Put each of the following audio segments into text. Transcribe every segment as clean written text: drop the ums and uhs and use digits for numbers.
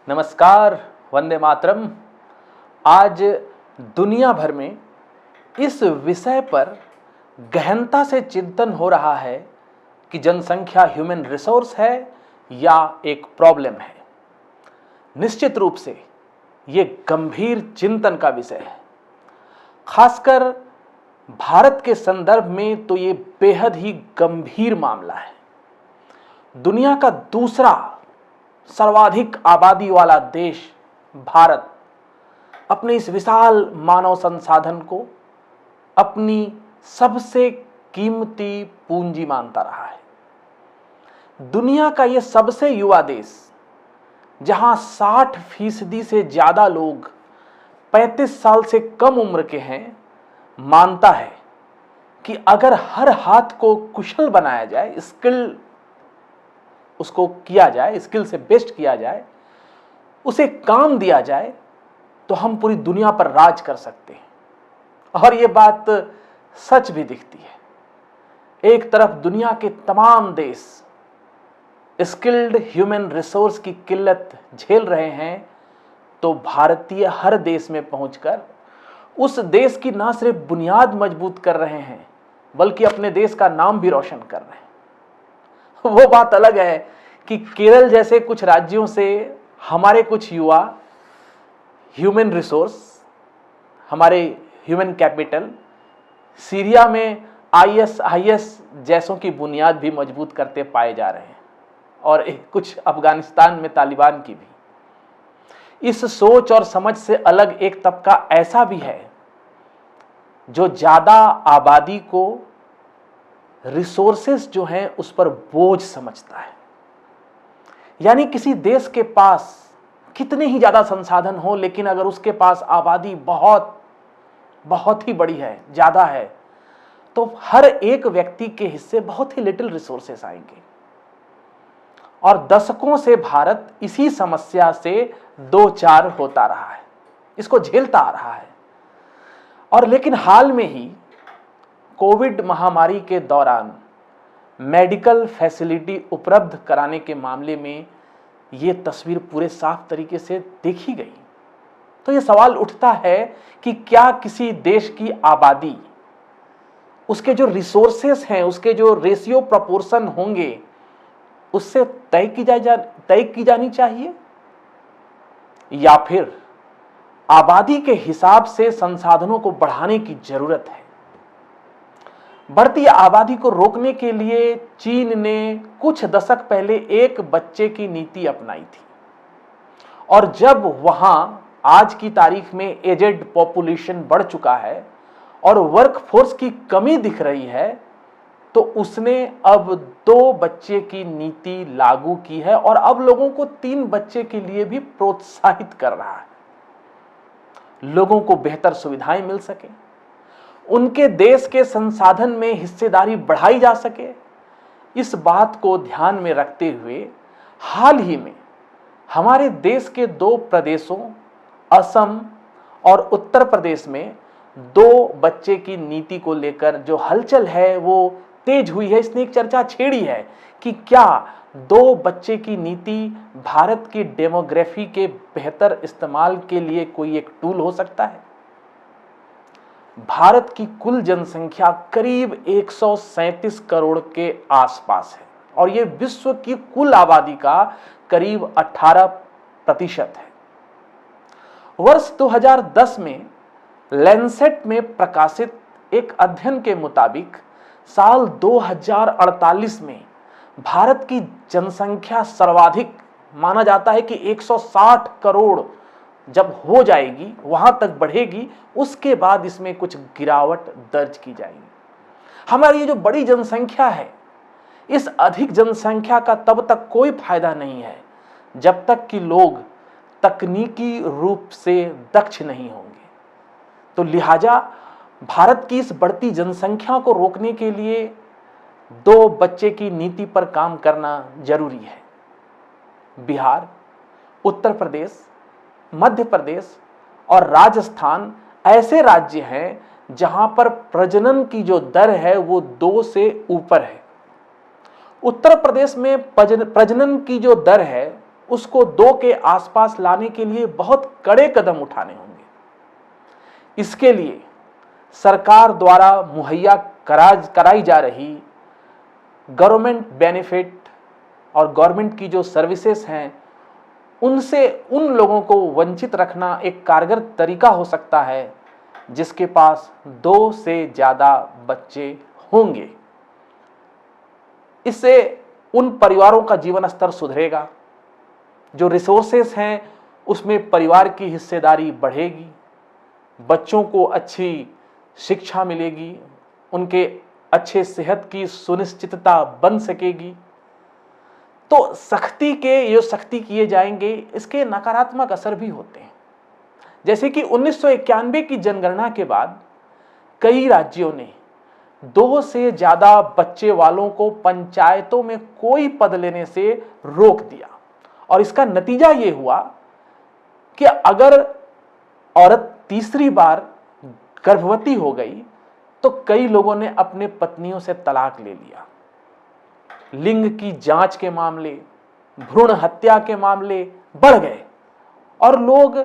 नमस्कार, वंदे मातरम। आज दुनिया भर में इस विषय पर गहनता से चिंतन हो रहा है कि जनसंख्या ह्यूमन रिसोर्स है या एक प्रॉब्लम है। निश्चित रूप से ये गंभीर चिंतन का विषय है। खासकर भारत के संदर्भ में तो ये बेहद ही गंभीर मामला है। दुनिया का दूसरा सर्वाधिक आबादी वाला देश भारत अपने इस विशाल मानव संसाधन को अपनी सबसे कीमती पूंजी मानता रहा है। दुनिया का यह सबसे युवा देश, जहां 60% से ज्यादा लोग 35 साल से कम उम्र के हैं, मानता है कि अगर हर हाथ को कुशल बनाया जाए, स्किल उसको किया जाए, स्किल से बेस्ट किया जाए, उसे काम दिया जाए, तो हम पूरी दुनिया पर राज कर सकते हैं। और ये बात सच भी दिखती है। एक तरफ दुनिया के तमाम देश स्किल्ड ह्यूमन रिसोर्स की किल्लत झेल रहे हैं, तो भारतीय हर देश में पहुंचकर उस देश की ना सिर्फ बुनियाद मजबूत कर रहे हैं, बल्कि अपने देश का नाम भी रोशन कर रहे हैं। वो बात अलग है कि केरल जैसे कुछ राज्यों से हमारे कुछ युवा ह्यूमन रिसोर्स, हमारे ह्यूमन कैपिटल सीरिया में आईएस जैसों की बुनियाद भी मजबूत करते पाए जा रहे हैं, और कुछ अफगानिस्तान में तालिबान की भी। इस सोच और समझ से अलग एक तबका ऐसा भी है जो ज्यादा आबादी को रिसोर्सेस जो हैं उस पर बोझ समझता है। यानी किसी देश के पास कितने ही ज्यादा संसाधन हो, लेकिन अगर उसके पास आबादी बहुत ही बड़ी है, ज्यादा है, तो हर एक व्यक्ति के हिस्से बहुत ही लिटिल रिसोर्सेस आएंगे। और दशकों से भारत इसी समस्या से दो चार होता रहा है, इसको झेलता आ रहा है। और लेकिन हाल में ही कोविड महामारी के दौरान मेडिकल फैसिलिटी उपलब्ध कराने के मामले में ये तस्वीर पूरे साफ तरीके से देखी गई। तो ये सवाल उठता है कि क्या किसी देश की आबादी, उसके जो रिसोर्सेस हैं, उसके जो रेशियो प्रोपोर्शन होंगे, उससे तय की जानी चाहिए, या फिर आबादी के हिसाब से संसाधनों को बढ़ाने की जरूरत है। बढ़ती आबादी को रोकने के लिए चीन ने कुछ दशक पहले एक बच्चे की नीति अपनाई थी, और जब वहां आज की तारीख में एजेड पॉपुलेशन बढ़ चुका है और वर्कफोर्स की कमी दिख रही है, तो उसने अब 2 बच्चे की नीति लागू की है और अब लोगों को 3 बच्चे के लिए भी प्रोत्साहित कर रहा है। लोगों को बेहतर सुविधाएं मिल सके, उनके देश के संसाधन में हिस्सेदारी बढ़ाई जा सके, इस बात को ध्यान में रखते हुए हाल ही में हमारे देश के 2 प्रदेशों असम और उत्तर प्रदेश में 2 बच्चे की नीति को लेकर जो हलचल है वो तेज हुई है। इसने एक चर्चा छेड़ी है कि क्या 2 बच्चे की नीति भारत की डेमोग्राफी के बेहतर इस्तेमाल के लिए कोई एक टूल हो सकता है। भारत की कुल जनसंख्या करीब 137 करोड़ के आसपास है, और यह विश्व की कुल आबादी का करीब 18% है। वर्ष 2010 में लैंसेट में प्रकाशित एक अध्ययन के मुताबिक साल 2048 में भारत की जनसंख्या सर्वाधिक माना जाता है कि 160 करोड़ जब हो जाएगी, वहां तक बढ़ेगी, उसके बाद इसमें कुछ गिरावट दर्ज की जाएगी। हमारी ये जो बड़ी जनसंख्या है, इस अधिक जनसंख्या का तब तक कोई फायदा नहीं है जब तक कि लोग तकनीकी रूप से दक्ष नहीं होंगे। तो लिहाजा भारत की इस बढ़ती जनसंख्या को रोकने के लिए 2 बच्चे की नीति पर काम करना जरूरी है। बिहार, उत्तर प्रदेश, मध्य प्रदेश और राजस्थान ऐसे राज्य हैं जहां पर प्रजनन की जो दर है वो 2 से ऊपर है। उत्तर प्रदेश में प्रजनन की जो दर है उसको 2 के आसपास लाने के लिए बहुत कड़े कदम उठाने होंगे। इसके लिए सरकार द्वारा मुहैया कराई जा रही गवर्नमेंट बेनिफिट और गवर्नमेंट की जो सर्विसेज हैं, उनसे उन लोगों को वंचित रखना एक कारगर तरीका हो सकता है जिसके पास 2 से ज्यादा बच्चे होंगे। इससे उन परिवारों का जीवन स्तर सुधरेगा, जो रिसोर्सेस हैं उसमें परिवार की हिस्सेदारी बढ़ेगी, बच्चों को अच्छी शिक्षा मिलेगी, उनके अच्छे सेहत की सुनिश्चितता बन सकेगी। तो सख्ती किए जाएंगे, इसके नकारात्मक असर भी होते हैं। जैसे कि 1991 की जनगणना के बाद कई राज्यों ने 2 से ज्यादा बच्चे वालों को पंचायतों में कोई पद लेने से रोक दिया, और इसका नतीजा यह हुआ कि अगर औरत तीसरी बार गर्भवती हो गई तो कई लोगों ने अपने पत्नियों से तलाक ले लिया। लिंग की जांच के मामले, भ्रूण हत्या के मामले बढ़ गए और लोग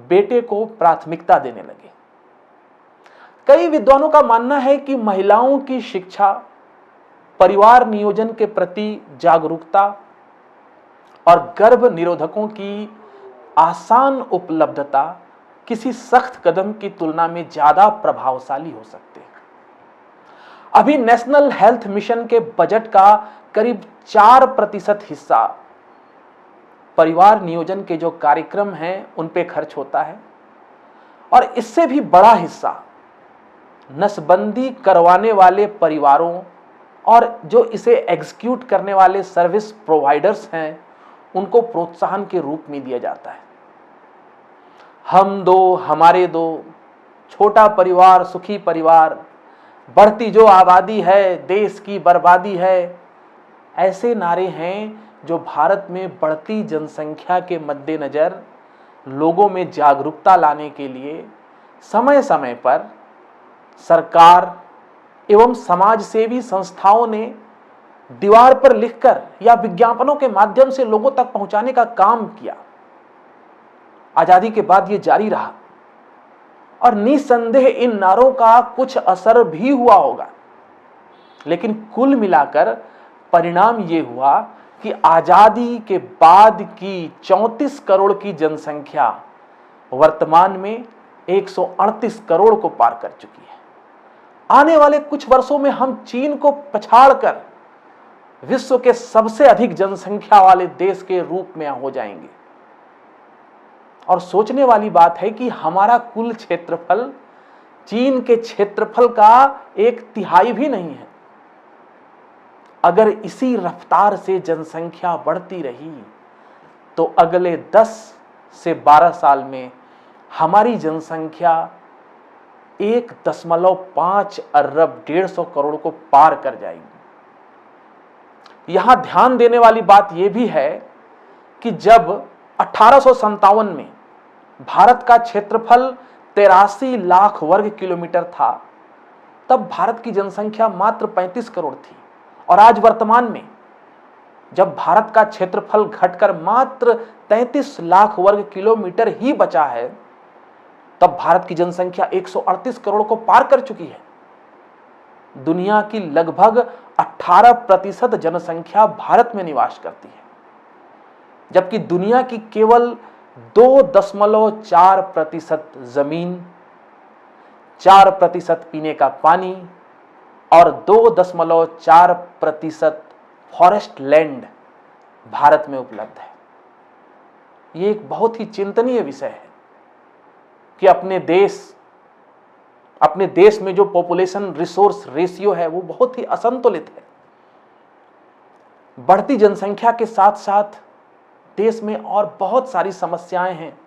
बेटे को प्राथमिकता देने लगे। कई विद्वानों का मानना है कि महिलाओं की शिक्षा, परिवार नियोजन के प्रति जागरूकता और गर्भ निरोधकों की आसान उपलब्धता किसी सख्त कदम की तुलना में ज्यादा प्रभावशाली हो सकते हैं। अभी नेशनल हेल्थ मिशन के बजट का करीब 4% हिस्सा परिवार नियोजन के जो कार्यक्रम हैं उन पे खर्च होता है, और इससे भी बड़ा हिस्सा नसबंदी करवाने वाले परिवारों और जो इसे एग्जीक्यूट करने वाले सर्विस प्रोवाइडर्स हैं उनको प्रोत्साहन के रूप में दिया जाता है। हम दो हमारे दो, छोटा परिवार सुखी परिवार, बढ़ती जो आबादी है देश की बर्बादी है, ऐसे नारे हैं जो भारत में बढ़ती जनसंख्या के मद्देनजर लोगों में जागरूकता लाने के लिए समय समय पर सरकार एवं समाजसेवी संस्थाओं ने दीवार पर लिखकर या विज्ञापनों के माध्यम से लोगों तक पहुंचाने का काम किया। आजादी के बाद ये जारी रहा और निसंदेह इन नारों का कुछ असर भी हुआ होगा, लेकिन कुल मिलाकर परिणाम ये हुआ कि आजादी के बाद की 34 करोड़ की जनसंख्या वर्तमान में 138 करोड़ को पार कर चुकी है। आने वाले कुछ वर्षों में हम चीन को पछाड़कर विश्व के सबसे अधिक जनसंख्या वाले देश के रूप में हो जाएंगे। और सोचने वाली बात है कि हमारा कुल क्षेत्रफल चीन के क्षेत्रफल का 1/3 भी नहीं है। अगर इसी रफ्तार से जनसंख्या बढ़ती रही तो अगले 10 से 12 साल में हमारी जनसंख्या 1.5 अरब 150 करोड़ को पार कर जाएगी। यहां ध्यान देने वाली बात यह भी है कि जब 1857 में भारत का क्षेत्रफल 83 लाख वर्ग किलोमीटर था, तब भारत की जनसंख्या मात्र 35 करोड़ थी, और आज वर्तमान में जब भारत का क्षेत्रफल घटकर मात्र 33 लाख वर्ग किलोमीटर ही बचा है, तब भारत की जनसंख्या 138 करोड़ को पार कर चुकी है। दुनिया की लगभग 18% जनसंख्या भारत में निवास करती है, जबकि दुनिया की केवल 2.4% जमीन, 4% पीने का पानी और 2.4% फॉरेस्ट लैंड भारत में उपलब्ध है। यह एक बहुत ही चिंतनीय विषय है कि अपने देश में जो पॉपुलेशन रिसोर्स रेशियो है वो बहुत ही असंतुलित है। बढ़ती जनसंख्या के साथ साथ देश में और बहुत सारी समस्याएं हैं,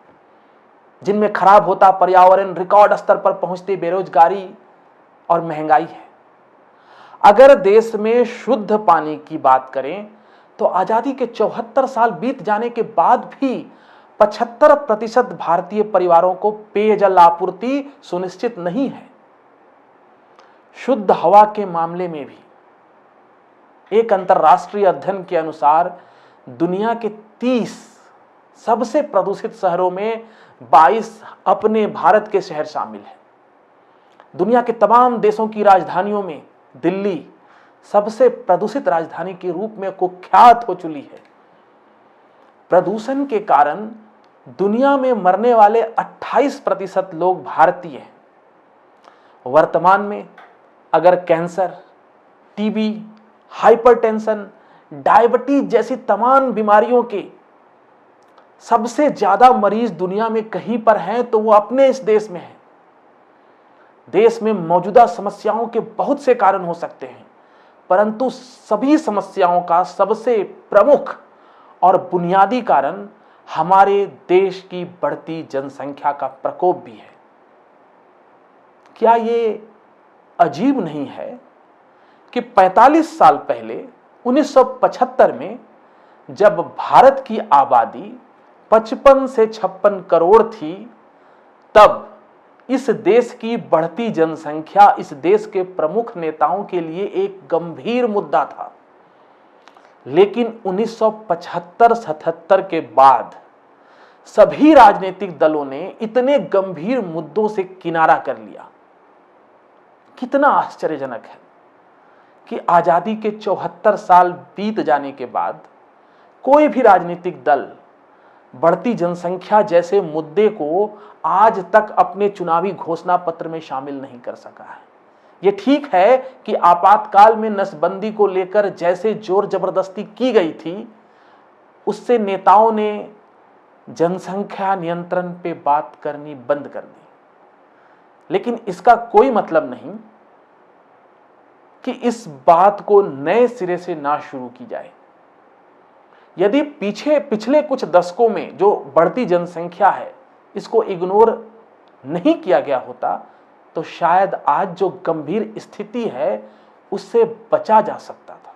जिनमें खराब होता पर्यावरण, रिकॉर्ड स्तर पर पहुंचती बेरोजगारी और महंगाई है। अगर देश में शुद्ध पानी की बात करें तो आजादी के 74 साल बीत जाने के बाद भी 75% भारतीय परिवारों को पेयजल आपूर्ति सुनिश्चित नहीं है। शुद्ध हवा के मामले में भी एक अंतर्राष्ट्रीय अध्ययन के अनुसार दुनिया के 30 सबसे प्रदूषित शहरों में 22 अपने भारत के शहर शामिल हैं। दुनिया के तमाम देशों की राजधानियों में दिल्ली सबसे प्रदूषित राजधानी के रूप में कुख्यात हो चुकी है। प्रदूषण के कारण दुनिया में मरने वाले 28% लोग भारतीय हैं। वर्तमान में अगर कैंसर, टीबी, हाइपरटेंशन, डायबिटीज जैसी तमाम बीमारियों के सबसे ज्यादा मरीज दुनिया में कहीं पर हैं तो वो अपने इस देश में हैं। देश में मौजूदा समस्याओं के बहुत से कारण हो सकते हैं, परंतु सभी समस्याओं का सबसे प्रमुख और बुनियादी कारण हमारे देश की बढ़ती जनसंख्या का प्रकोप भी है। क्या ये अजीब नहीं है कि 45 साल पहले 1975 में जब भारत की आबादी 55 से 56 करोड़ थी, तब इस देश की बढ़ती जनसंख्या इस देश के प्रमुख नेताओं के लिए एक गंभीर मुद्दा था। लेकिन 1975-77 के बाद सभी राजनीतिक दलों ने इतने गंभीर मुद्दों से किनारा कर लिया। कितना आश्चर्यजनक है कि आजादी के 74 साल बीत जाने के बाद कोई भी राजनीतिक दल बढ़ती जनसंख्या जैसे मुद्दे को आज तक अपने चुनावी घोषणा पत्र में शामिल नहीं कर सका है। यह ठीक है कि आपातकाल में नसबंदी को लेकर जैसे जोर जबरदस्ती की गई थी, उससे नेताओं ने जनसंख्या नियंत्रण पे बात करनी बंद कर दी। लेकिन इसका कोई मतलब नहीं कि इस बात को नए सिरे से ना शुरू की जाए। यदि पिछले कुछ दशकों में जो बढ़ती जनसंख्या है इसको इग्नोर नहीं किया गया होता तो शायद आज जो गंभीर स्थिति है उससे बचा जा सकता था।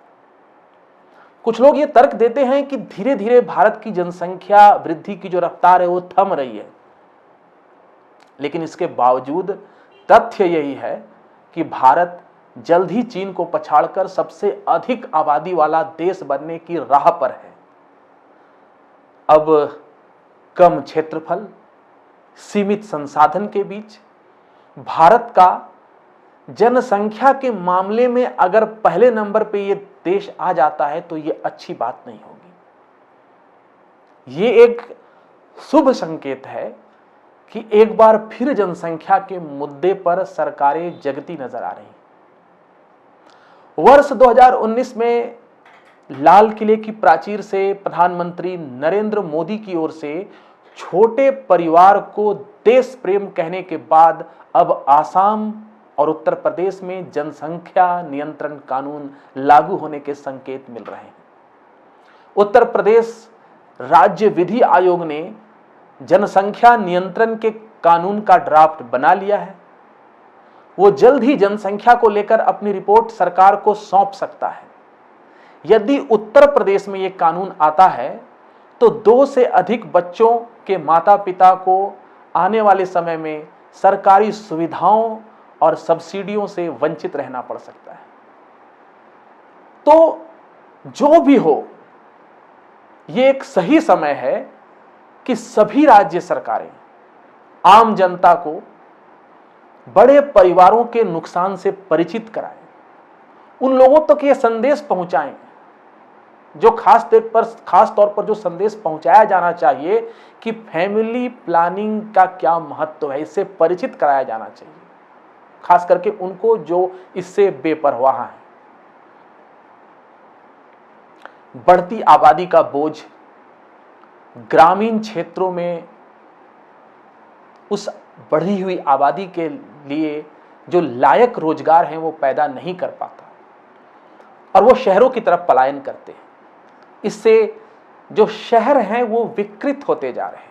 कुछ लोग ये तर्क देते हैं कि धीरे धीरे भारत की जनसंख्या वृद्धि की जो रफ्तार है वो थम रही है, लेकिन इसके बावजूद तथ्य यही है कि भारत जल्द ही चीन को पछाड़कर सबसे अधिक आबादी वाला देश बनने की राह पर है। अब कम क्षेत्रफल, सीमित संसाधन के बीच भारत का जनसंख्या के मामले में अगर पहले नंबर पे ये देश आ जाता है तो ये अच्छी बात नहीं होगी। ये एक शुभ संकेत है कि एक बार फिर जनसंख्या के मुद्दे पर सरकारें जगती नजर आ रही हैं। वर्ष 2019 में लाल किले की प्राचीर से प्रधानमंत्री नरेंद्र मोदी की ओर से छोटे परिवार को देश प्रेम कहने के बाद अब आसाम और उत्तर प्रदेश में जनसंख्या नियंत्रण कानून लागू होने के संकेत मिल रहे हैं। उत्तर प्रदेश राज्य विधि आयोग ने जनसंख्या नियंत्रण के कानून का ड्राफ्ट बना लिया है। वो जल्द ही जनसंख्या को लेकर अपनी रिपोर्ट सरकार को सौंप सकता है। यदि उत्तर प्रदेश में ये कानून आता है तो 2 से अधिक बच्चों के माता पिता को आने वाले समय में सरकारी सुविधाओं और सब्सिडियों से वंचित रहना पड़ सकता है। तो जो भी हो, ये एक सही समय है कि सभी राज्य सरकारें आम जनता को बड़े परिवारों के नुकसान से परिचित कराएं, उन लोगों तक ये संदेश पहुंचाएं जो खास तौर पर जो संदेश पहुंचाया जाना चाहिए कि फैमिली प्लानिंग का क्या महत्व है, इससे परिचित कराया जाना चाहिए, खास करके उनको जो इससे बेपरवाह हैं। बढ़ती आबादी का बोझ ग्रामीण क्षेत्रों में उस बढ़ी हुई आबादी के लिए जो लायक रोजगार हैं वो पैदा नहीं कर पाता और वो शहरों की तरफ पलायन करते हैं। इससे जो शहर हैं वो विकृत होते जा रहे हैं।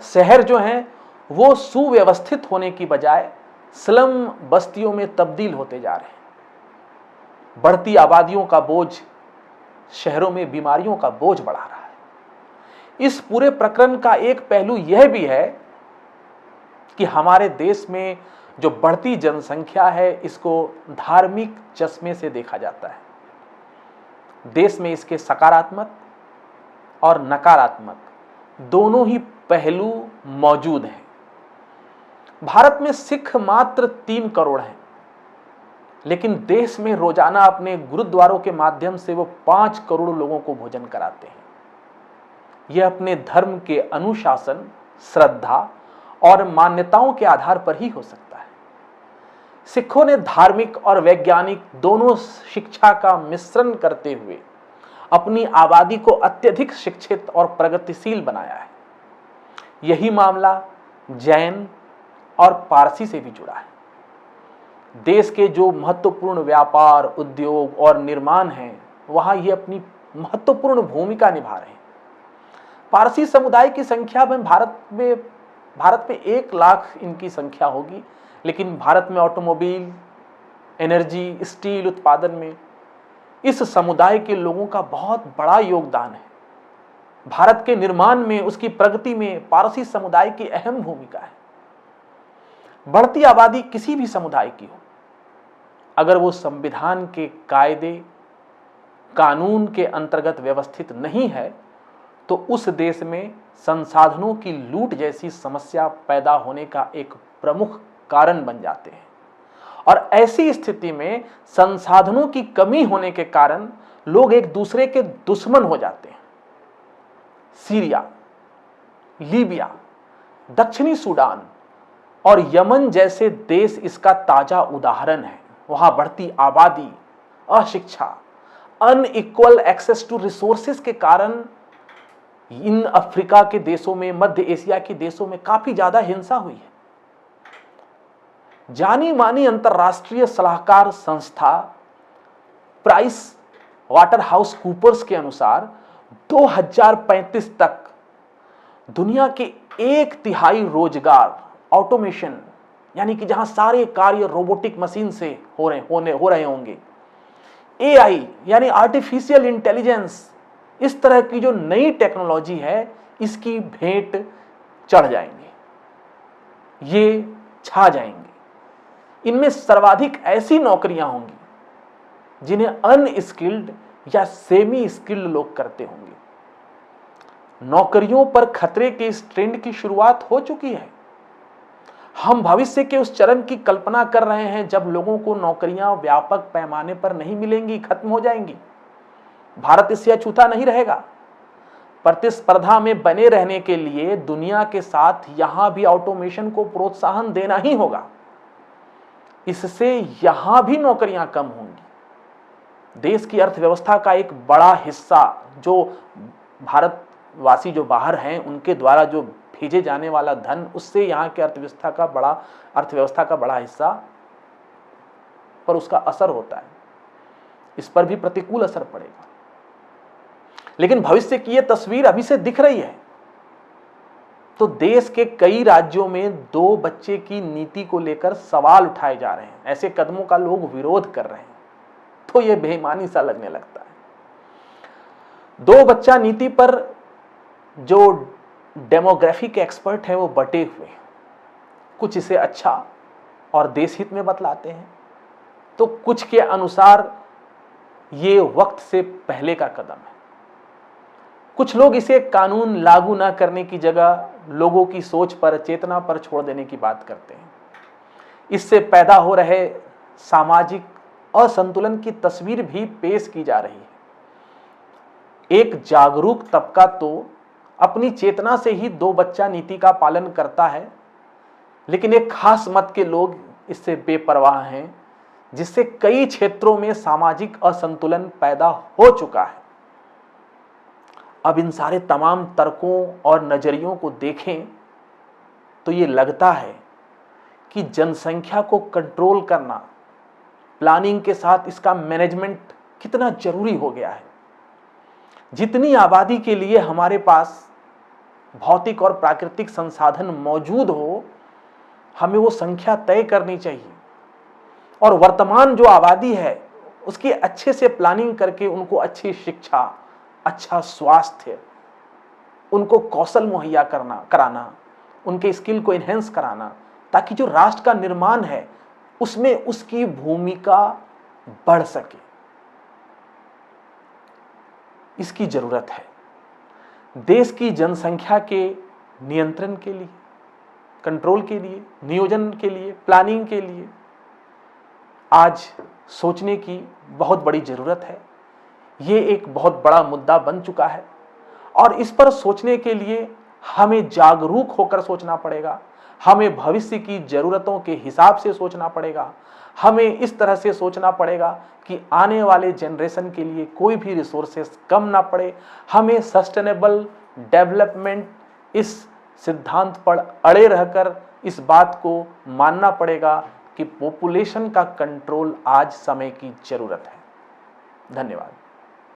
शहर जो हैं वो सुव्यवस्थित होने की बजाय स्लम बस्तियों में तब्दील होते जा रहे हैं। बढ़ती आबादियों का बोझ शहरों में बीमारियों का बोझ बढ़ा रहा है। इस पूरे प्रकरण का एक पहलू यह भी है कि हमारे देश में जो बढ़ती जनसंख्या है इसको धार्मिक चश्मे से देखा जाता है। देश में इसके सकारात्मक और नकारात्मक दोनों ही पहलू मौजूद हैं। भारत में सिख मात्र 3 करोड़ हैं, लेकिन देश में रोजाना अपने गुरुद्वारों के माध्यम से वो 5 करोड़ लोगों को भोजन कराते हैं। यह अपने धर्म के अनुशासन, श्रद्धा और मान्यताओं के आधार पर ही हो सकता है। सिखों ने धार्मिक और वैज्ञानिक दोनों शिक्षा का मिश्रण करते हुए अपनी आबादी को अत्यधिक शिक्षित और प्रगतिशील बनाया है। यही मामला जैन और पारसी से भी जुड़ा है। देश के जो महत्वपूर्ण व्यापार, उद्योग और निर्माण हैं, वहां ये अपनी महत्वपूर्ण भूमिका निभा रहे हैं। पारसी समुदाय की संख्या में भारत में 1 लाख इनकी संख्या होगी, लेकिन भारत में ऑटोमोबाइल, एनर्जी, स्टील उत्पादन में इस समुदाय के लोगों का बहुत बड़ा योगदान है। भारत के निर्माण में, उसकी प्रगति में पारसी समुदाय की अहम भूमिका है। बढ़ती आबादी किसी भी समुदाय की हो, अगर वो संविधान के कायदे, कानून के अंतर्गत व्यवस्थित नहीं है, तो उस देश में संसाधनों की लूट जैसी समस्या पैदा होने का एक प्रमुख कारण बन जाते हैं। और ऐसी स्थिति में संसाधनों की कमी होने के कारण लोग एक दूसरे के दुश्मन हो जाते हैं। सीरिया, लीबिया, दक्षिणी सूडान और यमन जैसे देश इसका ताजा उदाहरण है। वहां बढ़ती आबादी, अशिक्षा, अनइक्वल एक्सेस टू रिसोर्सेज के कारण इन अफ्रीका के देशों में, मध्य एशिया के देशों में काफी ज्यादा हिंसा हुई है। जानी मानी अंतरराष्ट्रीय सलाहकार संस्था प्राइस वाटर हाउस कूपर्स के अनुसार 2035 तक दुनिया के 1/3 रोजगार ऑटोमेशन, यानी कि जहां सारे कार्य रोबोटिक मशीन से हो रहे होंगे, एआई यानी आर्टिफिशियल इंटेलिजेंस, इस तरह की जो नई टेक्नोलॉजी है, इसकी भेंट चढ़ जाएंगे, ये छा जाएंगे। इनमें सर्वाधिक ऐसी नौकरियां होंगी जिन्हें अनस्किल्ड या सेमी स्किल्ड लोग करते होंगे। नौकरियों पर खतरे के इस ट्रेंड की शुरुआत हो चुकी है। हम भविष्य के उस चरण की कल्पना कर रहे हैं जब लोगों को नौकरियां व्यापक पैमाने पर नहीं मिलेंगी, खत्म हो जाएंगी। भारत इससे अछूता नहीं रहेगा। प्रतिस्पर्धा में बने रहने के लिए दुनिया के साथ यहां भी ऑटोमेशन को प्रोत्साहन देना ही होगा। इससे यहां भी नौकरियां कम होंगी। देश की अर्थव्यवस्था का एक बड़ा हिस्सा, जो भारतवासी जो बाहर हैं उनके द्वारा जो भेजे जाने वाला धन, उससे यहाँ के अर्थव्यवस्था का बड़ा हिस्सा पर उसका असर होता है। इस पर भी प्रतिकूल असर पड़ेगा। लेकिन भविष्य की यह तस्वीर अभी से दिख रही है। तो देश के कई राज्यों में 2 बच्चे की नीति को लेकर सवाल उठाए जा रहे हैं। ऐसे कदमों का लोग विरोध कर रहे हैं, तो यह बेईमानी सा लगने लगता है। 2 बच्चा नीति पर जो डेमोग्राफी के एक्सपर्ट हैं वो बटे हुए हैं। कुछ इसे अच्छा और देश हित में बतलाते हैं, तो कुछ के अनुसार ये वक्त से पहले का कदम है। कुछ लोग इसे कानून लागू ना करने की जगह लोगों की सोच पर, चेतना पर छोड़ देने की बात करते हैं। इससे पैदा हो रहे सामाजिक असंतुलन की तस्वीर भी पेश की जा रही है। एक जागरूक तबका तो अपनी चेतना से ही 2 बच्चा नीति का पालन करता है, लेकिन एक खास मत के लोग इससे बेपरवाह हैं, जिससे कई क्षेत्रों में सामाजिक असंतुलन पैदा हो चुका है। अब इन सारे तमाम तर्कों और नजरियों को देखें तो ये लगता है कि जनसंख्या को कंट्रोल करना, प्लानिंग के साथ इसका मैनेजमेंट कितना जरूरी हो गया है। जितनी आबादी के लिए हमारे पास भौतिक और प्राकृतिक संसाधन मौजूद हो, हमें वो संख्या तय करनी चाहिए और वर्तमान जो आबादी है उसकी अच्छे से प्लानिंग करके उनको अच्छी शिक्षा, अच्छा स्वास्थ्य, उनको कौशल मुहैया कराना, उनके स्किल को इनहेंस कराना, ताकि जो राष्ट्र का निर्माण है उसमें उसकी भूमिका बढ़ सके। इसकी जरूरत है। देश की जनसंख्या के नियंत्रण के लिए, कंट्रोल के लिए, नियोजन के लिए, प्लानिंग के लिए आज सोचने की बहुत बड़ी जरूरत है। ये एक बहुत बड़ा मुद्दा बन चुका है और इस पर सोचने के लिए हमें जागरूक होकर सोचना पड़ेगा। हमें भविष्य की जरूरतों के हिसाब से सोचना पड़ेगा। हमें इस तरह से सोचना पड़ेगा कि आने वाले जनरेशन के लिए कोई भी रिसोर्सेस कम ना पड़े। हमें सस्टेनेबल डेवलपमेंट इस सिद्धांत पर अड़े रहकर इस बात को मानना पड़ेगा कि पॉपुलेशन का कंट्रोल आज समय की जरूरत है। धन्यवाद।